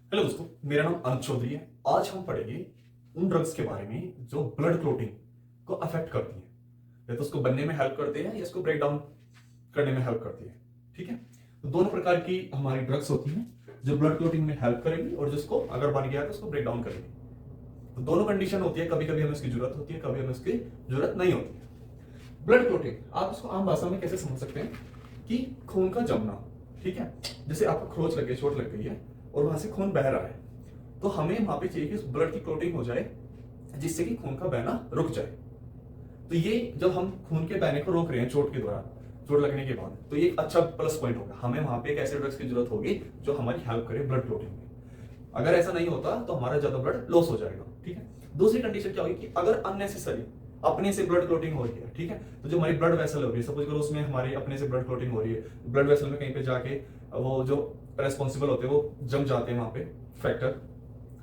Hello दोस्तों, मेरा नाम अनंत चौधरी है। आज हम पढ़ेंगे उन ड्रग्स के बारे में जो ब्लड क्लोटिंग को अफेक्ट करती हैं, या तो उसको बनने में हेल्प करते हैं या इसको ब्रेक डाउन करने में हेल्प करती है। ठीक है, तो दोनों प्रकार की हमारी ड्रग्स होती हैं जो ब्लड क्लोटिंग में हेल्प करेगी और जिसको अगर बन गया तो उसको ब्रेक डाउन करेगी। तो दोनों कंडीशन होती है, कभी कभी हमें इसकी जरूरत होती है, कभी हमें इसकी जरूरत नहीं होती है। ब्लड क्लोटिंग आप इसको आम भाषा में कैसे समझ सकते हैं कि खून का जमना। ठीक है, जैसे आपको खरोच लग गई, चोट लग गई है और वहां से खून बह रहा है, तो हमें वहां पे चाहिए कि ब्लड की क्लोटिंग हो जाए जिससे कि खून का बहना रुक जाए। तो ये जब हम खून के बहने को रोक रहे हैं चोट के दौरान, चोट लगने के बाद, तो ये एक अच्छा प्लस पॉइंट होगा। हमें वहां पे एक ऐसे ड्रग्स की जरूरत होगी जो हमारी हेल्प करे ब्लड क्लोटिंग में। अगर ऐसा नहीं होता तो हमारा ज्यादा ब्लड लॉस हो जाएगा। ठीक है, दूसरी कंडीशन क्या होगी कि अगर अननेसेसरी अपने से ब्लड क्लोटिंग हो रही है, ठीक है, तो जो हमारी ब्लड वेसल हो रही है, सपोज करो उसमें हमारी अपने से ब्लड क्लोटिंग हो रही है, ब्लड वेसल में कहीं पे जाके वो जो रेस्पॉन्सिबल होते हैं वो जम जाते हैं वहां पे फैक्टर,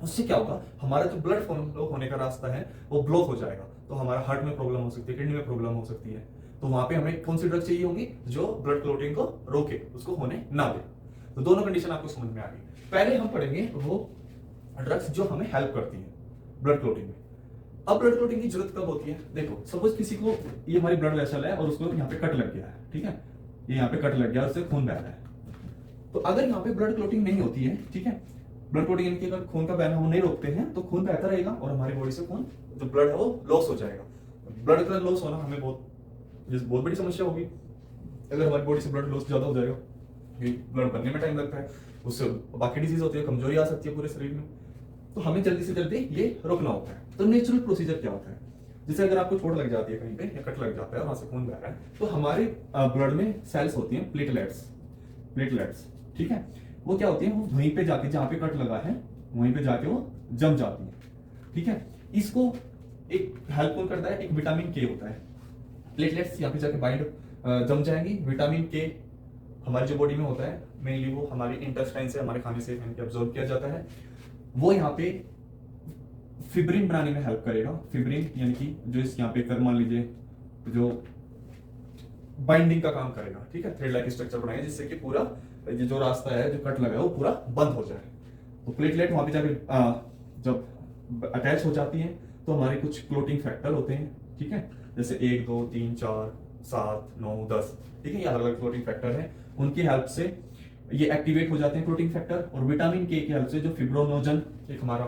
उससे क्या होगा, हमारा जो ब्लड फ्लो होने का रास्ता है वो ब्लॉक हो जाएगा। तो हमारा हार्ट में प्रॉब्लम हो सकती है, किडनी में प्रॉब्लम हो सकती है। तो वहां पे हमें कौन सी ड्रग चाहिए होंगी जो ब्लड क्लोटिंग को रोके, उसको होने ना दे। तो दोनों कंडीशन आपको समझ में आ गई। पहले हम पढ़ेंगे वो ड्रग्स जो हमें हेल्प करती है ब्लड क्लोटिंग में। अब ब्लड क्लोटिंग की जरूरत कब होती है? देखो, सपोज किसी को, ये हमारी ब्लड वेसल है और उसको यहाँ पे कट लग गया है, ठीक है, ये यहाँ पे कट लग गया और उससे खून बह रहा है। तो अगर यहाँ पे ब्लड क्लोटिंग नहीं होती है, ठीक है, ब्लड क्लोटिंग इनके अगर खून का बहना हम नहीं रोकते हैं तो खून बहता रहेगा और हमारी बॉडी से खून जो ब्लड है वो लॉस हो जाएगा। ब्लड का लॉस होना हमें बहुत बड़ी समस्या होगी। अगर हमारी बॉडी से ब्लड लॉस ज्यादा हो जाएगा, ब्लड बनने में टाइम लगता है, उससे बाकी डिजीज होती है, कमजोरी आ सकती है पूरे शरीर में। तो हमें जल्दी से जल्दी ये रोकना होता है। तो नेचुरल प्रोसीजर क्या होता है? जैसे अगर आपको चोट लग जाती है कहीं पे या कट लग जाता है, वहां से खून बह रहा है, तो हमारे ब्लड में सेल्स होती हैं, प्लेटलेट्स, ठीक है, वो क्या होती है, वो वहीं पे जाके, जहां पे कट लगा है वहीं पे जाके वो जम जाती है। ठीक है, इसको एक हेल्पफुल करता है, एक विटामिन के होता है। प्लेटलेट्स यहाँ पे जाके बाइंड जम जाएंगी। विटामिन के हमारी जो बॉडी में होता है, मेनली वो हमारी इंटेस्टाइन से, हमारे खाने से एब्जॉर्ब किया जाता है। वो यहाँ पे फिब्रिन बनाने में हेल्प करेगा। फिब्रिन यानी कि जो इस यहाँ पे कर, मान लीजिए, जो बाइंडिंग का काम करेगा, ठीक है, थ्रेड लाइक स्ट्रक्चर बनाएगा जिससे कि पूरा ये जो रास्ता है, जो कट लगा है, वो पूरा बंद हो जाए। तो प्लेटलेट वहां पे जाके जब अटैच हो जाती है तो हमारे कुछ क्लोटिंग फैक्टर होते हैं, ठीक है, जैसे 1 2 3 4 7 9 10, ठीक है, ये अलग अलग क्लोटिंग फैक्टर है। उनकी हेल्प से ये एक्टिवेट हो जाते हैं क्लोटिंग फैक्टर। और विटामिन के की हेल्प से जो फिब्रोनोजन, एक हमारा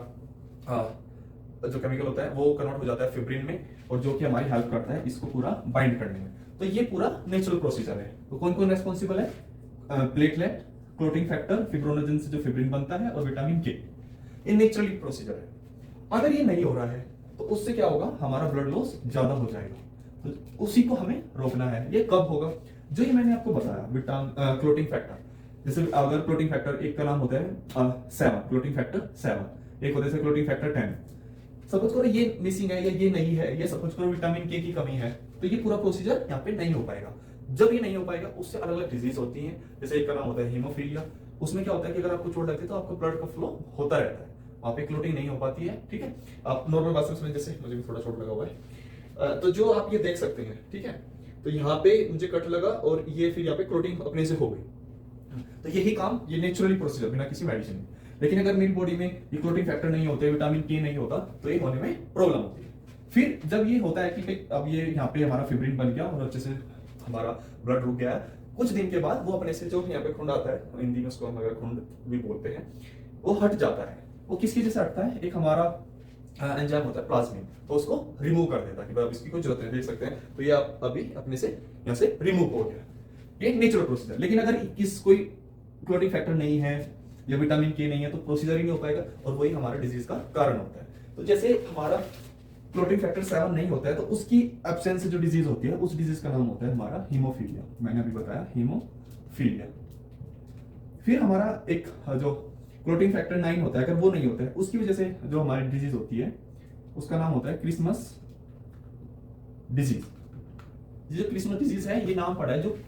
जो केमिकल होता है, वो कन्वर्ट हो जाता है फिब्रिन में, और जो कि हमारी हेल्प करता है इसको पूरा बाइंड करने में। तो ये पूरा नेचुरल प्रोसीजर है। तो कौन कौन रेस्पॉन्सिबल है? प्लेटलेट, क्लोटिंग फैक्टर, फिब्रोनोजन से जो फिब्रिन बनता है, और विटामिन के। ये नेचुरली प्रोसीजर है। अगर ये नहीं हो रहा है तो उससे क्या होगा, हमारा ब्लड लॉस ज्यादा हो जाएगा। तो उसी को हमें रोकना है। ये कब होगा? जो ये मैंने आपको बताया, क्लोटिंग फैक्टर। जैसे अगर क्लोटिंग फैक्टर, एक का नाम होता है 7, क्लोटिंग फैक्टर 7, एक होता है क्लोटिंग फैक्टर 10। सपोज करो ये मिसिंग है या ये नहीं है, ये सपोज करो विटामिन के की कमी है, तो ये पूरा प्रोसीजर यहाँ पे नहीं हो पाएगा। जब ये नहीं हो पाएगा, उससे अलग अलग डिजीज होती हैं। जैसे एक का नाम होता है हीमोफीलिया। उसमें क्या होता है कि अगर आपको चोट लगती है तो आपको ब्लड का फ्लो होता रहता है, वहां पे क्लोटिंग नहीं हो पाती है। ठीक है, आप नॉर्मल बात में, जैसे मुझे भी थोड़ा चोट लगा हुआ है, तो जो आप ये देख सकते हैं, ठीक है, तो यहाँ पे मुझे कट लगा और ये फिर यहाँ पे क्लोटिंग अपने से हो गई। तो यही काम, ये नेचुरली प्रोसीजर, बिना किसी मेडिसिन। लेकिन अगर मेरी बॉडी में ये क्लोटिंग फैक्टर नहीं होते, विटामिन के नहीं होता, तो ये होने में प्रॉब्लम होती है। फिर जब ये होता है कि अब ये यहाँ पे हमारा फिब्रिन बन गया और अच्छे से हमारा ब्लड रुक गया है, कुछ दिन के बाद वो अपने से, जो यहाँ पे खुंड आता है, हिंदी में उसको हम अगर खुंड भी बोलते हैं, वो हट जाता है। वो किसकी वजह से हटता है? एक हमारा एंजाइम होता है प्लाज्मिन, तो उसको रिमूव कर देता है कि अब इसकी कोई जरूरत नहीं। देख सकते हैं, तो ये आप अभी अपने से यहाँ से रिमूव हो गया। ये नेचुरल प्रोसीजर। लेकिन अगर कोई क्लोटिंग फैक्टर नहीं है या विटामिन के नहीं है तो प्रोसीजर ही नहीं हो पाएगा, और वही हमारे डिजीज का कारण होता है। तो जैसे हमारा क्लोटिंग फैक्टर 7 नहीं होता है तो उसकी एब्सेंस से जो डिजीज होती है, उस डिजीज का नाम होता है हमारा हीमोफीलिया। मैंने अभी बताया हीमोफीलिया। फिर हमारा एक जो क्लोटिंग फैक्टर 9 होता है, अगर वो नहीं होता है, उसकी वजह से जो हमारी डिजीज होती है उसका नाम होता है क्रिसमस डिजीज। ये जो क्रिसमस डिजीज है, ये नाम पड़ा है जो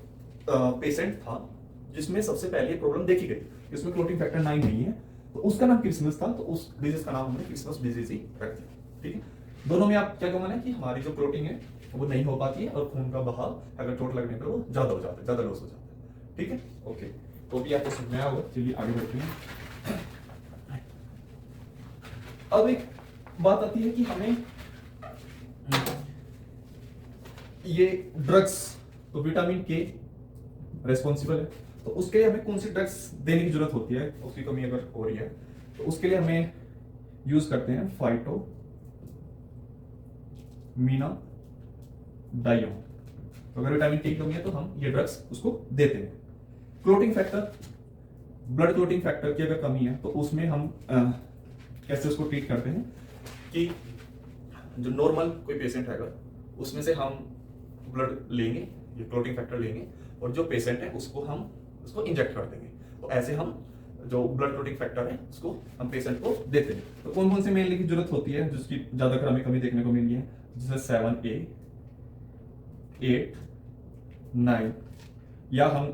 पेशेंट था जिसमें सबसे पहले प्रॉब्लम देखी गई, इसमें क्लोटिंग फैक्टर 9 नहीं है, तो उसका नाम क्रिसमस था, तो उस डिजीज का नाम हमने क्रिसमस डिजीज ही रख दिया। ठीक है, दोनों में आप क्या कहना है कि हमारी जो क्लोटिंग है वो नहीं हो पाती है और खून का बहाव अगर चोट लगने पर वो ज्यादा हो जाता है, ज्यादा लॉस हो जाता है। ठीक है, ओके, तो भी आपको समझ में आया होगा। चलिए आगे बढ़ते हैं। अब एक बात आती है कि हमें ये ड्रग्स, तो विटामिन के रेस्पॉन्सिबल है, तो उसके लिए हमें कौन सी ड्रग्स देने की जरूरत होती है, उसकी कमी अगर हो रही है तो उसके लिए हमें यूज करते हैं फाइटोमिनाडाइओन। तो अगर विटामिन के की कमी है तो हम ये ड्रग्स उसको देते हैं। Clotting factor, blood clotting factor की अगर कमी है तो उसमें हम कैसे उसको ट्रीट करते हैं कि जो नॉर्मल कोई पेशेंट है अगर उसमें से हम ब्लड लेंगे, ये क्लोटिंग फैक्टर लेंगे, और जो पेशेंट है उसको हम उसको इंजेक्ट कर देंगे। तो ऐसे हम जो ब्लड क्लोटिंग फैक्टर है उसको हम पेशेंट को देते हैं। तो कौन कौन से मेनली की जरूरत होती है जिसकी ज्यादातर हमें कमी देखने को मिली है, जैसे 7A, 8, 9, या हम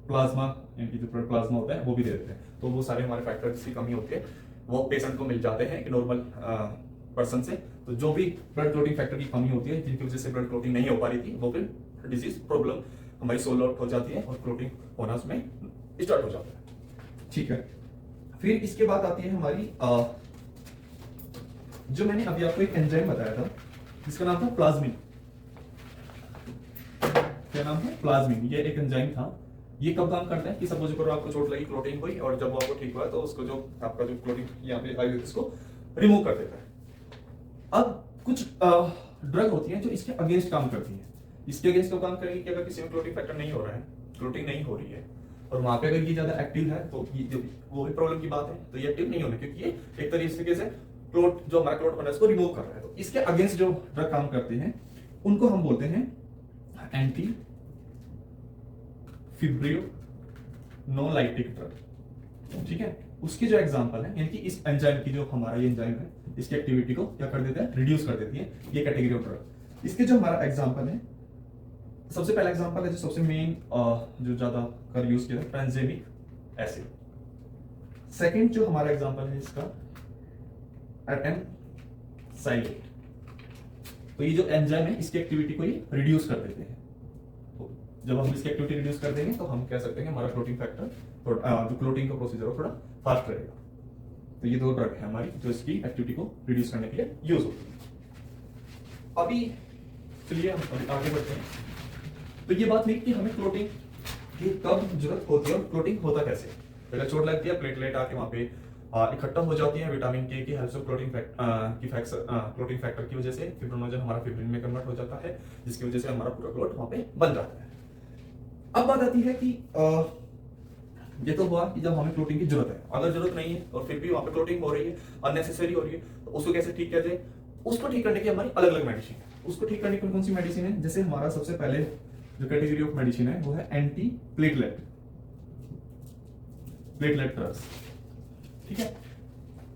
प्लाज्मा, यानी कि जो ब्लड प्लाज्मा होता है वो भी दे देते हैं। तो वो सारे हमारे फैक्टर जिसकी कमी होती है वो पेशेंट को मिल जाते हैं कि नॉर्मल पर्सन से। तो जो भी ब्लड क्लोटिंग फैक्टर की कमी होती है, जिनकी वजह से ब्लड क्लोटिंग नहीं हो पा रही थी, वो फिर डिजीज प्रॉब्लम हमारी सोल्व आउट हो जाती है और क्लोटिंग होना उसमें स्टार्ट हो जाता है। ठीक है, फिर इसके बाद आती है हमारी जो मैंने अभी आपको एक एंजाइम बताया था जिसका नाम था प्लाज्मिन। क्या नाम है? प्लाज्मिन। ये एक एंजाइम था। ये कब काम करता है कि सपोज करो आपको चोट लगी, क्लोटिंग हुई, और जब वो आपको ठीक हुआ तो उसको जो आपका जो क्लोटिंग यहाँ पे आई उसको रिमूव कर देता है। अब कुछ ड्रग होती है जो इसके अगेंस्ट काम करती है। इसके अगेंस्ट काम करेगी कि अगर किसी में क्लोटिंग फैक्टर नहीं हो रहा है, क्लोटिंग नहीं हो रही है, और वहां पे अगर ये ज्यादा एक्टिव है तो ये वो भी प्रॉब्लम की बात है। तो ये एक्टिव नहीं होने, क्योंकि ये एक तरीके से क्लोट जो हमारा क्लोट बना है उसको रिमूव कर रहा है। तो इसके अगेंस्ट जो ड्रग काम करते हैं उनको हम बोलते हैं एंटी फिब्रियोनोलाइटिक ड्रग। ठीक है, उसकी जो एग्जांपल है, यानी कि इस एंजाइम की जो हमारा ये एंजाइम है इसकी एक्टिविटी को क्या कर देता है, रिड्यूस कर देती है ये कैटेगरी ऑफ ड्रग। इसके जो हमारा एग्जांपल है, सबसे पहला एग्जांपल है जो सबसे मेन जो ज्यादा कर यूज किया है, ट्रांसजेमिक एसिड। सेकंड जो हमारा एग्जांपल है इसका एटमसाइलेट। तो ये जो एंजाइम है इसकी एक्टिविटी को ये रिड्यूस कर देते हैं। तो जब हम इसकी एक्टिविटी रिड्यूस कर देंगे तो हम कह सकते हैं हमारा क्लोटिंग फैक्टर, जो क्लोटिंग का प्रोसीजर है थोड़ा फास्ट रहेगा। तो ये दो ड्रग है हमारी जो इसकी एक्टिविटी को रिड्यूस करने के लिए यूज होती है। अभी चलिए हम आगे बढ़ते हैं। तो ये बात हुई कि हमें क्लोटिंग की कब जरूरत होती है और क्लोटिंग होता कैसे। अगर चोट लगती है, प्लेटलेट आके वहां पे इकट्ठा हो जाती है विटामिन के की हेल्प से क्लोटिंग फैक्टर की वजह से फिब्रिनोजन हमारा फिब्रिन में कन्वर्ट हो जाता है, जिसकी वजह से हमारा पूरा क्लोट वहां पे बन जाता है। अब बात आती है कि ये तो हुआ कि जब हमें क्लोटिंग की जरूरत है। अगर जरूरत नहीं है और फिर भी वहां पे क्लोटिंग हो रही है, अननेसेसरी हो रही है, तो उसको कैसे ठीक किया जाए। उसको ठीक करने की हमारी अलग अलग मेडिसिन है। उसको ठीक करने की कौन सी मेडिसिन है, जैसे हमारा सबसे पहले जो कैटेगरी ऑफ मेडिसिन है वो है एंटी प्लेटलेट ड्रग्स। ठीक है,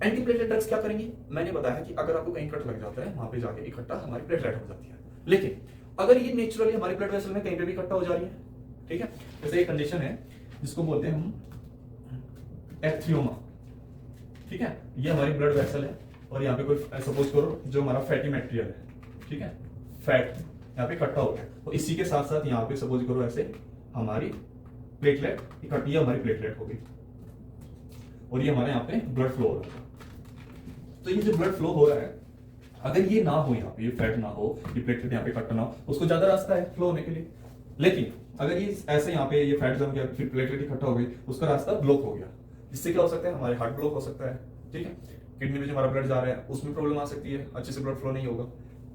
एंटी प्लेटलेट ड्रग्स क्या करेंगे, मैंने बताया कि अगर आपको कहीं कट लग जाता है वहां पे जाके इकट्ठा हमारी प्लेटलेट हो जाती है। लेकिन अगर ये नेचुरली हमारे ब्लड वेसल में कहीं पे भी इकट्ठा हो जा रही है, ठीक है, जैसे एक कंडीशन है जिसको बोलते हैं हम एथियोमा। ठीक है, ये हमारी ब्लड वेसल है और यहाँ पे कोई सपोज करो जो हमारा फैटी मटेरियल है, ठीक है, फैट यहाँ पे इकट्ठा हो गया, तो इसी के साथ साथ यहाँ पे सपोज करो ऐसे हमारी प्लेटलेट इकट्ठी, हमारी प्लेटलेट होगी और ये हमारे यहाँ पे ब्लड फ्लो हो रहा है। तो ये जो ब्लड फ्लो हो रहा है, अगर ये ना हो, यहाँ पे ये फैट ना हो, ये प्लेटलेट यहाँ पे इकट्ठा ना हो, उसको ज्यादा रास्ता है फ्लो होने के लिए। लेकिन अगर ये ऐसे यहाँ पे ये फैट जम गया, फिर प्लेटलेट इकट्ठा हो गई, उसका रास्ता ब्लॉक हो गया, जिससे क्या हो सकता है, हमारे हार्ट ब्लॉक हो सकता है। ठीक है, किडनी में जो हमारा ब्लड जा रहा है उसमें प्रॉब्लम आ सकती है, अच्छे से ब्लड फ्लो नहीं होगा।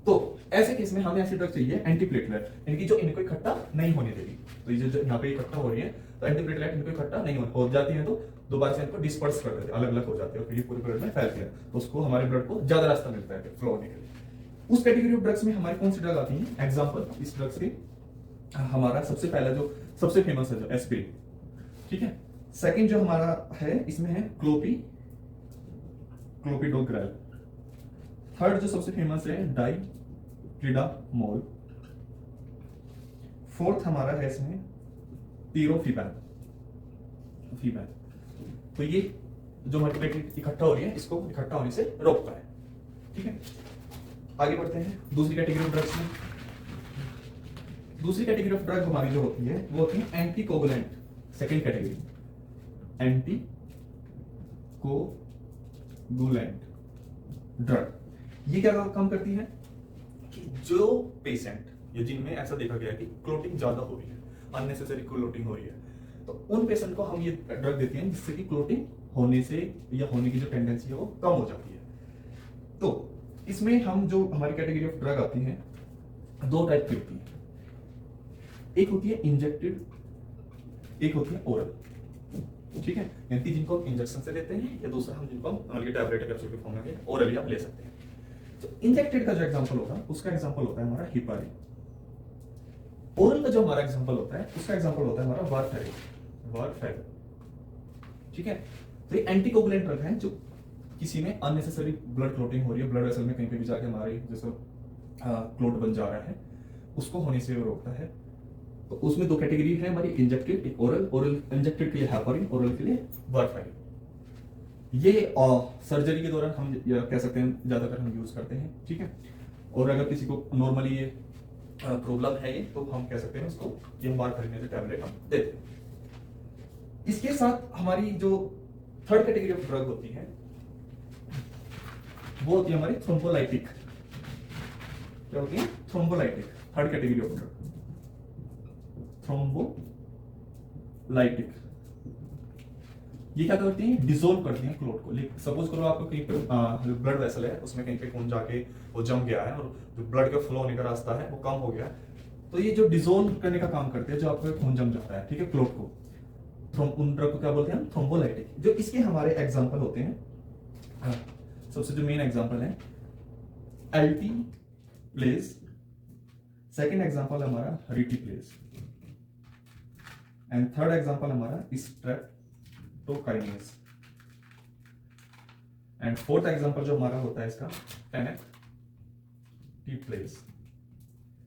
तो ऐसे केस में हमें ऐसी ड्रग चाहिए एंटी प्लेटलेट, इनकी जो इनको इकट्ठा नहीं होने देगी। तो ये जो यहाँ पे इकट्ठा हो रही है, तो एंटी प्लेटलेट इनको इकट्ठा नहीं हो जाती है, तो दोबारा से इनको डिस्पर्स कर देते हैं, अलग अलग हो जाते हैं और फिर पूरे ब्लड में फैलते हैं, तो उसको हमारे ब्लड को ज्यादा रास्ता मिलता है फ्लो होने के लिए। उस कैटेगरी ऑफ ड्रग्स में हमारी कौन सी ड्रग आती है, एग्जाम्पल इस ड्रग्स के हमारा सबसे पहला जो सबसे फेमस है जो एस्पिरिन। ठीक है, सेकंड जो हमारा है इसमें है क्लोपिडोग्रेल। थर्ड जो सबसे फेमस है डाइक्लिडामोल। फोर्थ हमारा है इसमें तिरोफिबैन। तो ये जो हमारी प्लेटलेट इकट्ठा हो रही है इसको इकट्ठा होने से रोकता है। ठीक है, आगे बढ़ते हैं दूसरी कैटेगरी ऑफ ड्रग्स में। दूसरी कैटेगरी ऑफ ड्रग हमारी जो होती है वो होती है anticoagulant. Second category anticoagulant. Drug ये क्या काम करती है कि जो पेशेंट या जिनमें ऐसा देखा गया है कि क्लोटिंग ज्यादा हो रही है, अननेसेसरी क्लोटिंग हो रही है, तो उन पेशेंट को हम ये ड्रग देते हैं जिससे कि क्लोटिंग होने से या होने की जो टेंडेंसी है वो कम हो जाती है। तो इसमें हम जो हमारी कैटेगरी ऑफ ड्रग आती है, दो टाइप की होती है, एक होती है इंजेक्टेड, एक होती है ओरल। ठीक है, यानी कि जिनको हम इंजेक्शन से देते हैं या दूसरा हम जिनको हम टैबलेट कैप्सूल के फॉर्म में ओरली आप ले सकते हैं। तो इंजेक्टेड का जो एग्जांपल होगा उसका एग्जांपल होता है हमारा हिपारिन। ओरल का जो हमारा एग्जांपल होता है उसका एग्जांपल होता है हमारा वारफेरिन। ठीक है, तो ये एंटीकोगुलेंट ड्रग है जो किसी में अननेसेसरी ब्लड क्लोटिंग हो रही है, ब्लड वेसल में कहीं पे भी जाके हमारे जैसे क्लोट बन जा रहा है उसको होने से रोकता है। तो उसमें दो कैटेगरी है हमारी, इंजेक्टेड, एक ओरल इंजेक्टेड के लिए हेपारिन, ओरल के लिए वारफेरिन। ये सर्जरी के दौरान हम कह सकते हैं ज्यादातर हम यूज करते हैं। ठीक है, और अगर किसी को नॉर्मली ये प्रॉब्लम है ये तो हम कह सकते हैं उसको ये हम वारफेरिन टैबलेट हम देते हैं। इसके साथ हमारी जो थर्ड कैटेगरी ऑफ ड्रग होती है वो होती है हमारी थ्रोम्बोलाइटिक। क्या होती है? Thrombolytic, third category of drug thrombolytic. ये क्या करती हैं? डिसोल्व करती हैं क्लोट को। सपोज करो आपको कहीं पे ब्लड वेसल है, उसमें कहीं पे खून जाके वो जम गया है और जो ब्लड का फ्लो होने का रास्ता है वो कम हो गया है, तो ये जो डिसोल्व करने का काम करते हैं, जो आपका खून जम जाता है, ठीक है, क्लोट को, उन ड्रग को क्या बोलते हैं? थ्रोम्बोलाइटिक। जो इसके हमारे एग्जांपल होते हैं, सबसे जो मेन एग्जांपल है एल्टी प्लेज, सेकंड एग्जांपल हमारा रिटीप्लेज, एंड थर्ड एग्जांपल हमारा स्ट्रेप्टोकाइनेज, एंड फोर्थ एग्जांपल जो हमारा होता है इसका टेनेक्टिप्लेज।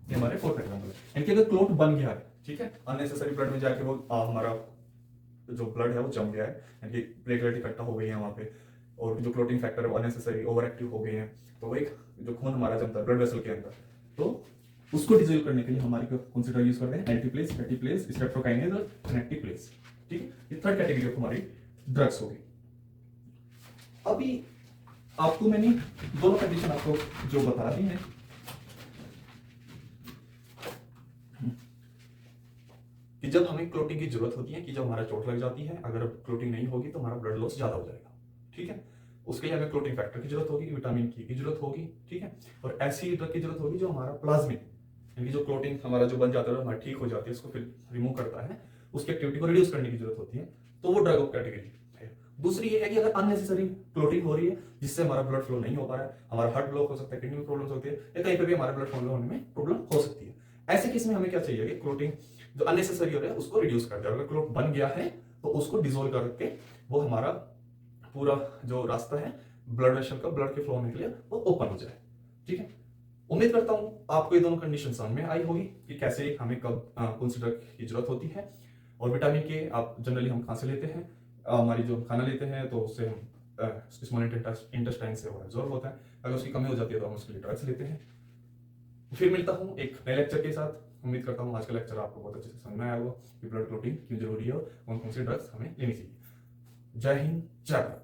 ये हमारे फोर्थ एग्जांपल है। इनके अगर क्लोट बन गया है, ठीक है, अननेसेसरी ब्लड में जाके वो हमारा जो ब्लड है वो जम गया है, यानी कि प्लेटलेट इकट्ठा हो गई है वहां पे, और जो क्लोटिंग फैक्टर है अननेसेसरी ओवर एक्टिव हो गए हैं, तो वो एक जो खून हमारा जमता है ब्लड वेसल के अंदर, तो उसको डिसॉल्व करने के लिए हमारी कौन सी ड्रग यूज करते हैं? एल्टीप्लेज, रेटिप्लेज, स्ट्रेप्टोकाइनेज और टेनेक्टिप्लेज। ठीक है, ये थर्ड कैटेगरी ऑफ हमारी ड्रग्स होगी। अभी आपको मैंने दोनों कंडीशन आपको जो बता दी है कि जब हमें क्लोटिंग की जरूरत होती है, कि जब हमारा चोट लग जाती है, अगर क्लोटिंग नहीं होगी तो हमारा ब्लड लॉस ज्यादा हो जाएगा। ठीक है, उसके लिए हमें क्लोटिंग फैक्टर की जरूरत होगी, विटामिन की जरूरत होगी। ठीक है, और ऐसी ड्रग की जरूरत होगी जो हमारा प्लाज्मिन, यानी जो क्लोटिंग हमारा जो बन जाता है हमारा ठीक हो जाती है, उसको फिर रिमूव करता है, उसकी एक्टिविटी को रिड्यूस करने की जरूरत होती है, तो वो ड्रग ऑफ कैटेगरी है। दूसरी ये है कि अगर अननेसेसरी क्लोटिंग हो रही है जिससे हमारा ब्लड फ्लो नहीं हो पा रहा है, हमारा हार्ट ब्लॉक हो सकता है, किडनी में प्रॉब्लम हो सकती है, या कहीं पे भी हमारा ब्लड फ्लो होने में प्रॉब्लम हो सकती है। ऐसे केस में हमें क्या चाहिए कि क्लोटिंग जो अननेसेसरी हो रहा है उसको रिड्यूस कर दे। अगर क्लोट बन गया है तो उसको डिसॉल्व करके वो हमारा पूरा जो रास्ता है ब्लड वेसल का, ब्लड के फ्लो होने के लिए वो ओपन हो जाए। ठीक है, उम्मीद करता हूं आपको ये दोनों कंडीशन समझ में आई होगी कि कैसे हमें कब कौन सी ड्रग की जरूरत होती है। और विटामिन के आप जनरली हम कहां से लेते हैं? हमारी जो खाना लेते हैं तो उससे हम स्मॉल इंटेस्टाइन से वो एब्जॉर्ब होता है, अगर उसकी कमी हो जाती है तो हम उसके लिए ड्रग्स लेते हैं। फिर मिलता हूं एक नए लेक्चर के साथ। उम्मीद करता हूं आज का लेक्चर आपको बहुत अच्छे से समझ में आया होगा कि ब्लड क्लोटिंग क्यों जरूरी है और कौन कौन सी ड्रग्स हमें लेनी चाहिए। जय हिंद, जय भारत।